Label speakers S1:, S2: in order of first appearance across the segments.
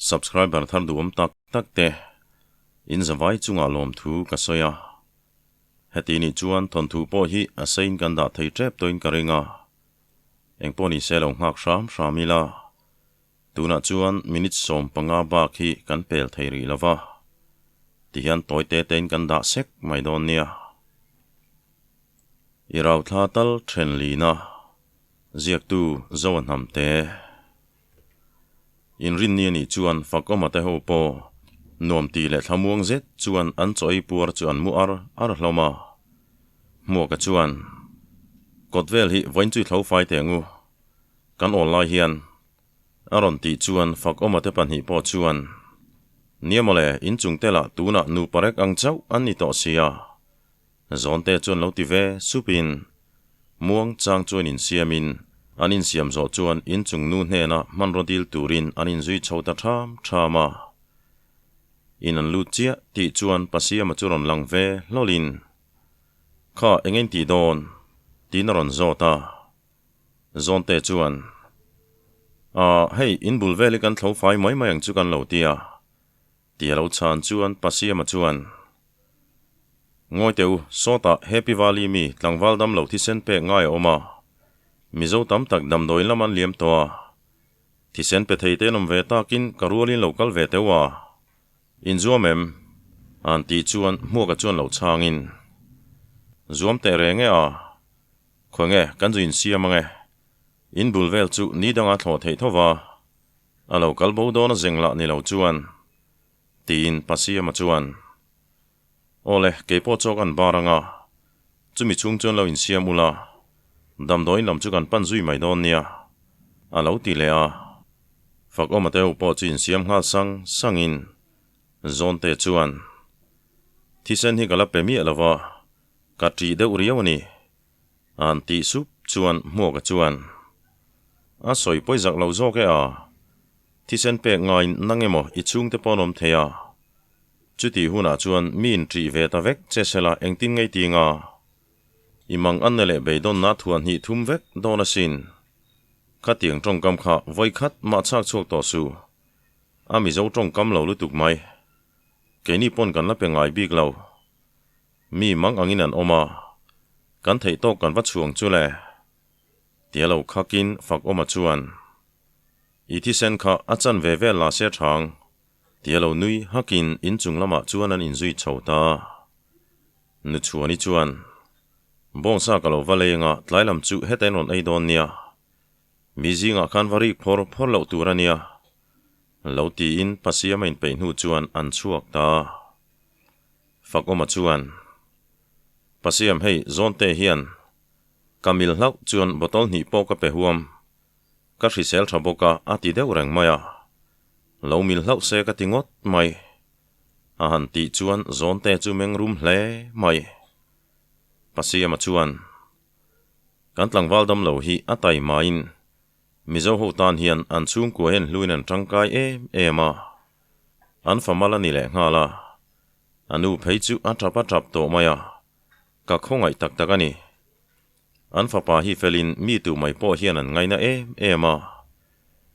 S1: subscriber thar duam tak tak te in zawai chunga lom thu ka soya heti ni chuan thon thu po hi a sein kan da thei trep toin karinga engpo ni selong hak sham shamila tuna chuan minute som panga ba khi kan pel thei ri lova tihan toite ten kan da sek mai don nia irau thla tal then lina ziak tu zawan hamte in rin ni ni chuan fakoma te ho po nom ti le thamuang zet chuan an choi puar chuan mu ar hloma mo ka chuan kotvel hi voin chui thlo fai te ngu kan online hian aron ti chuan fakoma te pan hi po chuan niamole in chungtela tuna nu parek ang chau an ni to sia zonte chuan lo ti ve supin muang chang chuan in siamin anin siam zo chuan in chung nu hne na manrodil turin anin zui chhota tham thama in an lu chia ti chuan pasia ma churon lang ve lolin kha engen ti don tinaron zota zonte chuan hei in bulveli kan thlo fai mai mai ang chu kan lo tia tia lo chan chuan pasia ma chuan ngoi teu sota happy valley mi tlangwal dam lo thi sen pe ngai oma mizo tam tak dam doi laman liam to thi sen pe thei te nom ve takin karualin local ve tewa in zuamem an ti chuan mu ka chuan lo changin zuam te renge khonge kan zuin siamange in bulvel chu ni danga thlo thei thowa a local bo dona zengla ni lo chuan tin pasia ma chuan ole ke po chokan baranga chumi chung chon lo in siamula dam doi lam chu kan pan zui mai don nia a lo ti le fak oma te po chin siam nga sangin zonte chuan thisen hi gala pemi alawa ka tri de uriawani an ti sup chuan mo ka chuan a soi poi zak lo zo ke thisen pe ngai nangemo I chung te ponom theya chuti huna chuan min tri ve ta vek chesela engtin ngei tinga imang annele beidon na thuan hi thum vek dona sin khatiang tong kam kha voi khat ma chak chok to su ami zo tong kam lo lutuk mai keni pon kan la pe ngai bik lo mi mang angin an oma kan thei to kan va chuang chule tialo khakin fak oma chuan ithi sen kha achan ve ve la se thang tialo nui hakin in chung lama chuan an in zui chhota nu chuani chuan bong sa kalo valenga tlailam chu heten on ei don nia mizinga kanvari phor lo turania lo ti in pasia main pe nu chuan an chuak ta fakoma chuan pasiam hei zonte hian kamil hlau chuan botol ni po ka pe huam ka hrisel thaboka ati deuh reng maya lo mil hlau se ka tingot mai a han ti chuan zonte chu meng rum hle mai pasia ma chuan kan tlangwal dam lo hi atai main mizo ho tan hian an chung ko hen luin an tangkai ema an famala ni le ngala anu phei chu atrapa trap to maya ka khongai tak takani an fapa hi felin mi tu mai po hian an ngaina ema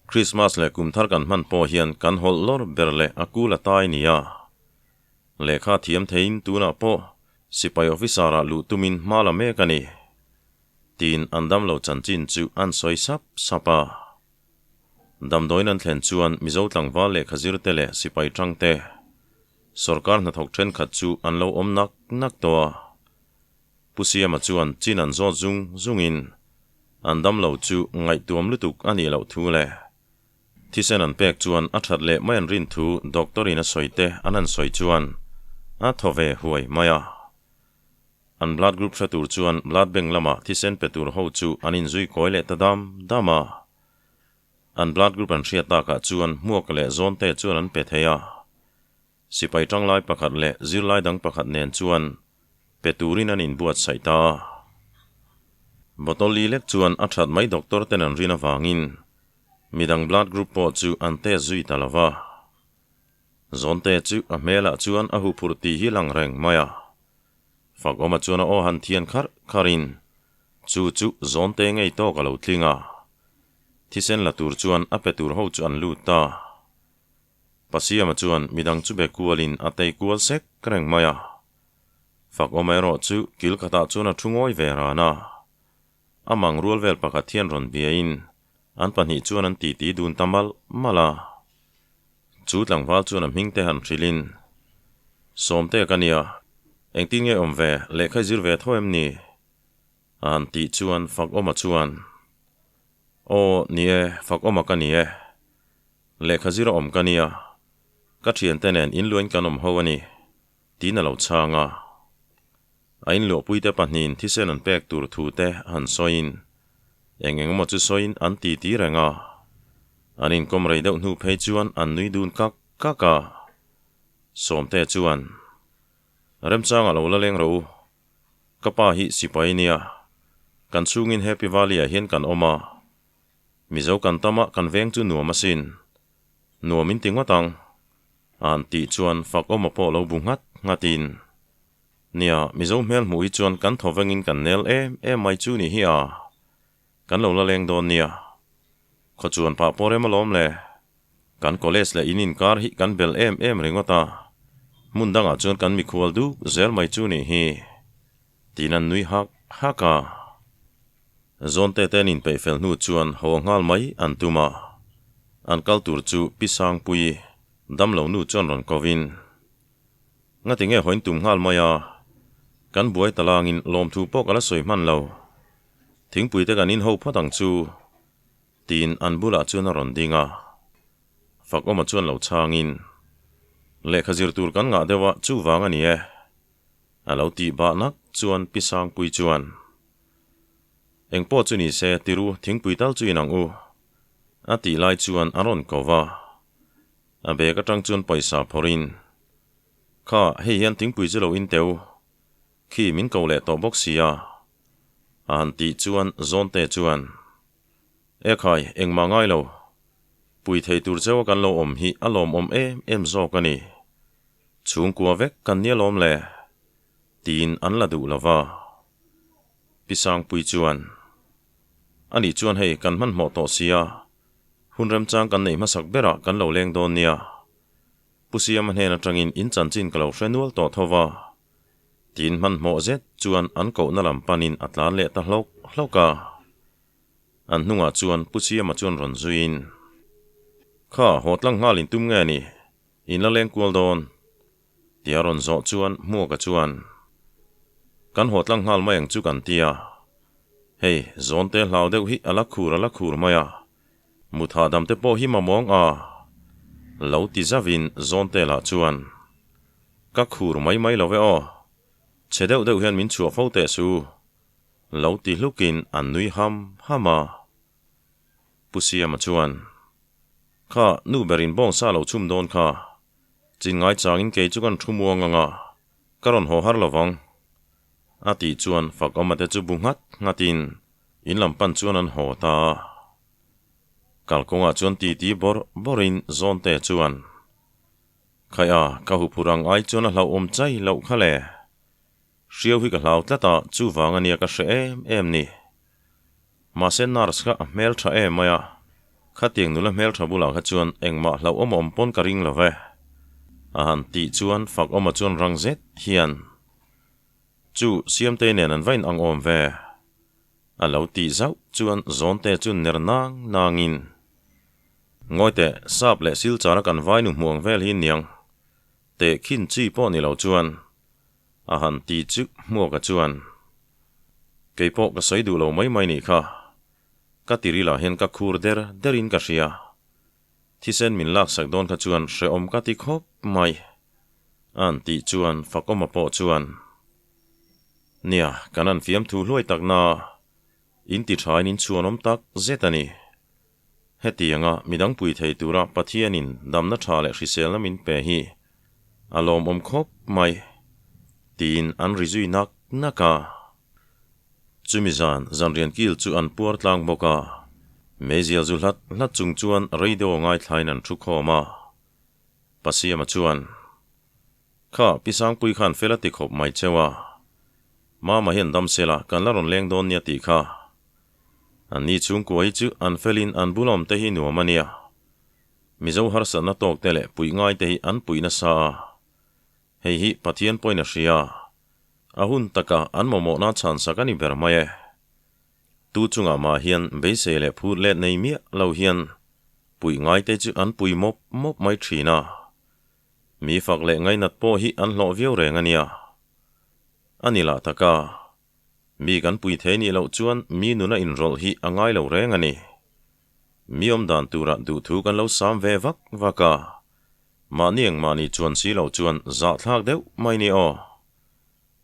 S1: Christmas le kum thar kan man po hian kan hol lor berle akula tai nia lekha thiam thein tuna po sipai officera lu tumin mala me kani tin andam lo chanchin chu an soi sapa dam doinan thlen chuan mizo tlangwa le khazir te le sipai tangte sarkar na thok thren khat chu an lo om nak to pusia ma chuan chin an zo zungin andam lo chu ngai tuam lutuk ani lo thu le thisen an pek chuan a that le mai an rin thu doctorina soite anan soi chuan a thove huai maya an blood group fatur chuan blood bank lama thisen petur ho chu anin zui koile tadam dama an blood group an hriata ka chuan muak le zonte chuan an pe theya sipai tanglai pakhat le zirlai dang pakhat nen chuan peturin an in buat saita botoli lek chuan a that mai doctor ten an rina wangin midang blood group po chu an te zui talawa zonte chu a mela chuan a hu phurti hi lang reng maya fakoma chuan o han thian kharin chu zonte ngei to kalo thlinga thisen la tur chuan a petur ho chu an lu ta pasia ma chuan midang chu be kualin atei kual sek kreng maya fak omero chu kil kata chuna thungoi verana amang rual vel pakathian ron biain an panhi chuan an ti dun tamal mala chu tlangwal chuan mingte han thrilin somte kania engtinge omve lekha zirve thoem ni an ti chuan fak oma chuan o nie fak oma kanie lekha zira om kania ka thian tenen in luan kanom howani tina lo changa ain lo puite panin thisen an pek tur thu te han soin engeng mo chu soin an ti renga anin komrei deuh nu phei chuan an nui dun kaka somte chuan rem changa lo la leng ro kapa hi sipainia kan chungin Happy Valley a hian kan oma mizo kan tama kan veng chu nuam asin nuamin tingwatang an ti chuan fak oma po lo bungat ngatin nia mizo mel mui chuan kan thovengin kan nel em mai chu ni hi a kan lo la leng don nia kho chuan pa pore malom le kan college le inin kar hi kan bel em ringota mundanga chuan kan mi khwal du zel mai chu ni hi tinan nui haka zonte tenin pe fel nu chuan hawngal mai an tuma an kaltur chu pisang pui damlo nu chuan ron kovin ngatinge hoin tum ngal maya kan buai talangin lom thu pok ala soi man lo thingpui te kan in ho phatang chu tin an bula chuan ron dinga fak oma chuan lo changin lekha zir tur kan nga dewa chu wanga ni e alo ti ba nak chuan pisang pui chuan engpo chu ni se tiru thingpui tal chu inang u ati lai chuan aron kova abe ka tang chuan paisa phorin kha hei hian thingpui chu lo in teu khi min ko le to boxia an ti chuan zonte chuan ekhai engma ngai lo pui thei tur zewa kan lo om hi alom om em zo kani chung kwa vek kan nia lom le tin an la du lova pisang pui chuan ani chuan hei kan man mo to sia hunram chang kan nei masak bera kan lo leng don nia pusiam hena tangin in chanchin kalo renewal to thova tin man mo zet chuan an ko na lam panin atlan le ta hloka an hnunga chuan pusiam chuan ron zuin kha hotlang ngalin tum nge ni in la leng kual don tiaron zo chuan mo ka chuan kan hotlang ngal mayang chu kan tia hei zonte hlau deuh hi ala khur maya mutha damte po hi mamong a lo ti zavin zonte la chuan ka khur mai lo ve o chedeu hian min chua fote su lo ti hlukin an nui hama pusia ma chuan kha nu berin bong sa lo chum don kha chin ngai changin ke chu kan thumuanga nga karon ho har lowang ati chuan fak omate chu bungat ngatin in lampan chuan an ho ta kalkonga chuan ti borin zonte chuan khaya ka hu phurang ai chuan a hlau om chai lo khale riau hi ka hlau tlata chu wanga nia ka hre em ni ma sen nars ka mel tha maya khatiang nula mel tha bula kha chuan engma hlau om pon ka ring love an ti chuan fak oma chuan rangzet hian chu siamte nen an vain ang om ve alo ti zau chuan zonte chun ner nangin ngoite sap le sil chara kan vai nu muang vel hin niang te khin chi po ni lo chuan a han ti chu mo ka chuan ke po ka soi du lo mai ni kha ka tirila hen ka khur derin ka ria thisen min lak sak don kha chuan hre om ka ti khop mai an ti chuan fakoma po chuan nia kanan fiam thu hloi tak na in ti thain in chuan om tak zetani hetianga midang pui thei tura pathianin damna tha le hrisel na min pe hi alom om khop mai tin an rizui naka chumizan zanrian kil chu an puar tlang boka mezial zu hlat chung chuan radio ngai thlain an thu khoma pasiama chuan kha pisang pui khan felati khop mai chewa ma hian dam sela kan la ron leng don nia ti kha an ni chung ko hi chu an felin an bulom te hi nuamania mizo har sa na tok tele pui ngai te an pui na sa hei hi pathian poina ria ahun taka an momo na chan sakani bermaye tu chunga ma hian beisele phur le nei mi lo hian pui ngai te chu an pui mop mai thina mi fak le ngai nat po hi an hlo viau reng ania anila taka mi kan pui the ni lo chuan mi nuna in rol hi angai lo reng ani mi om dan tura du thu kan lo sam ve vak vaka ma niang ma ni chuan si lo chuan za thlak deuh mai ni o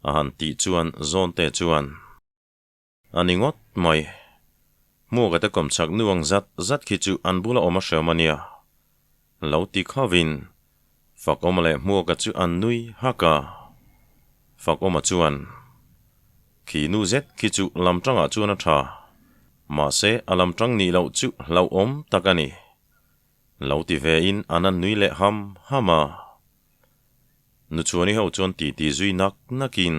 S1: ahan ti chuan zon te chuan aningot mai mua cái kom chak nuang zat khi chu an bula oma shermania lo ti khavin fak omale mua ka chu an nui haka fak oma chuan khi nu zet khi chu lam tanga chu na tha ma se alam tang ni lo chu lo om takani lo ti ve in anan nui le hama nu chuani ho chon ti zui nak nakin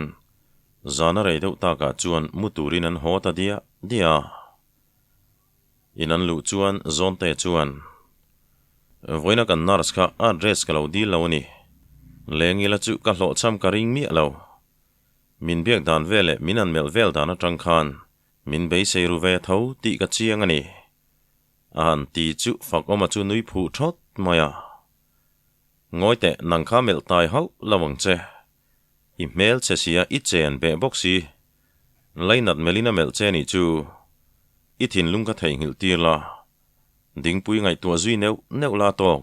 S1: zana rei deuh ta ka chuan muturin an hota dia inan lu chuan zon te chuan voina kan nars kha address ka lo di lo ni lengila chu ka hlo cham ka ring mi lo min biak dan vele minan mel vel dan atang khan min be se ru ve tho ti ka chiang ani an ti chu fak oma chu nui phu thot maya ngoi te nang kha mel tai hau lawang che email che sia I chen be boxi lainat melina mel che ni chu ithin lunga thei ngil tir la ding pui ngai tua zui neu la tok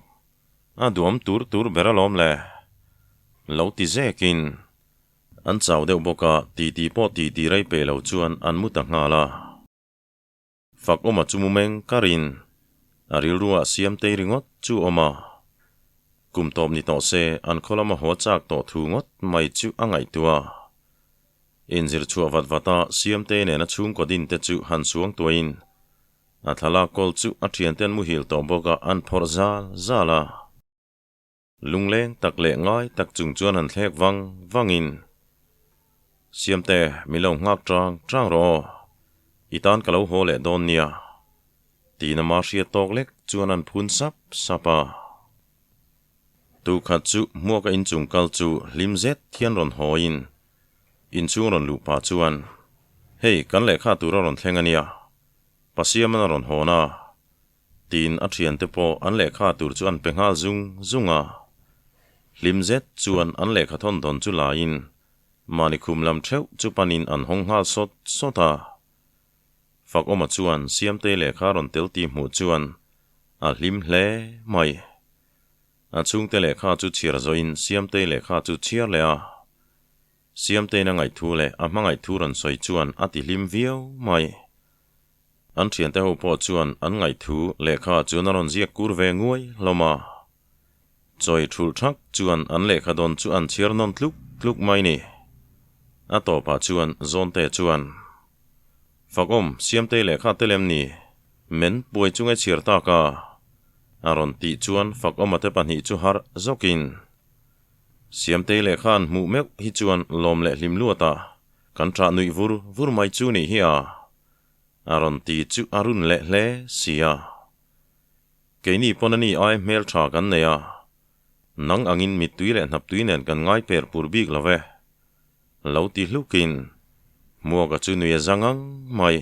S1: a duam tur beralom le lo ti zekin an chau deuh boka ti po ti rei pe lo chuan an muta nga la fak oma chumu meng karin aril ruwa siam te ringot chu oma kum top ni to se an kholama ho chak to thu ngot mai chu angai tua inzir chu vata siam te ne na chung ko din te chu han suang toin athala kol chu athian ten mu hil to boka an phor zala lungleng tak le ngai tak chung chuan an thlek wangin siam te milong ngak trang ro itan kalau ho le don nia ti na ma ria tok lek chuan an phun sapa tu khat chu mo ka in chung kal chu limzet thian ron hoin in chung ron lu pa chuan hei kan le kha tu ron thlengania pasiam na ron hona tin athian te po an le kha tur chu an pengal zunga limzet chuan an le kha thon don chu la in mani khum lam theu chu panin an hong hal sota fak oma chuan siam te le kha ron tel ti mu chuan a lim hle mai a chung te le kha chu chir zoin siam te le kha chu chiar le a siam te na ngai thu le a mangai thu ron soi chuan ati lim viau mai an thian te ho po chuan an ngai thu le kha chu na ron zia kur ve nguai loma choi thul thak chuan an le kha don chu an chiar non tluk mai ni a to pa chuan zon te chuan fakom siam te le kha telem ni men poi chunga chir ta ka aron ti chuan fakom ate pan hi chu har zokin siam te le khan mu mek hi chuan lom le hlim luata kan tra nui vur mai chu ni hi a aron ti chu arun le sia keini ponani ai mel tha kan neya nang angin mit tui le nap tui nen kan ngai per purbik love lo ti hlukin mua ka chu nui zangang mai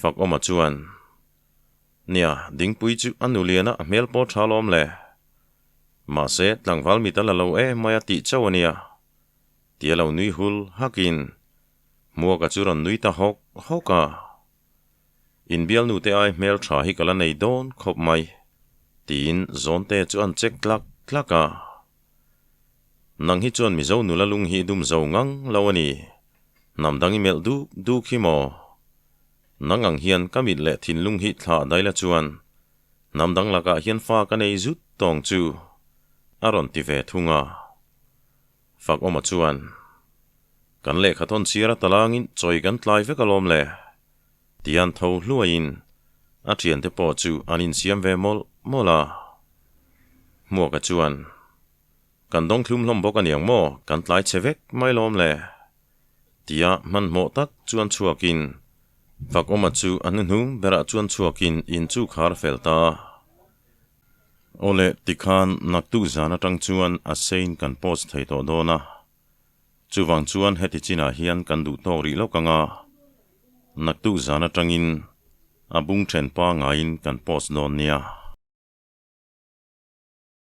S1: fak oma chuan nia ding pui chu anuliana mel po thalom le ma se tlangwal mi tala lo maya ti chawania tia lo nui hul hakin mua ka chu ron nui ta hoka in bial nu te ai mel tha hi kala nei don khop mai tin zon te chu an check tlaka nang hi chon mi zo nu la lung hi dum zo ngang lawani namdangi mel du khimo nangang hian kamit le thin lung hi thla daila chuan namdang laka hian fa ka nei zut tong chu aron ti ve thunga fak oma chuan kan le khathon chira talangin choi kan tlai ve kalom le tian tho hluain athian te po chu anin siam ve mola mo ka chuan kan dong thlum hlom bok aniang mo kan tlai chevek mai lom le tia man mo tak chuan chuakin fak oma chu an hnung bera chuan chuakin in chu khar felta ole tikhan naktu zana tang chuan a sein kan post thei to dona chuwang chuan heti china hian kan du to ri lo kanga naktu zana tangin abung then pa ngain kan post don nia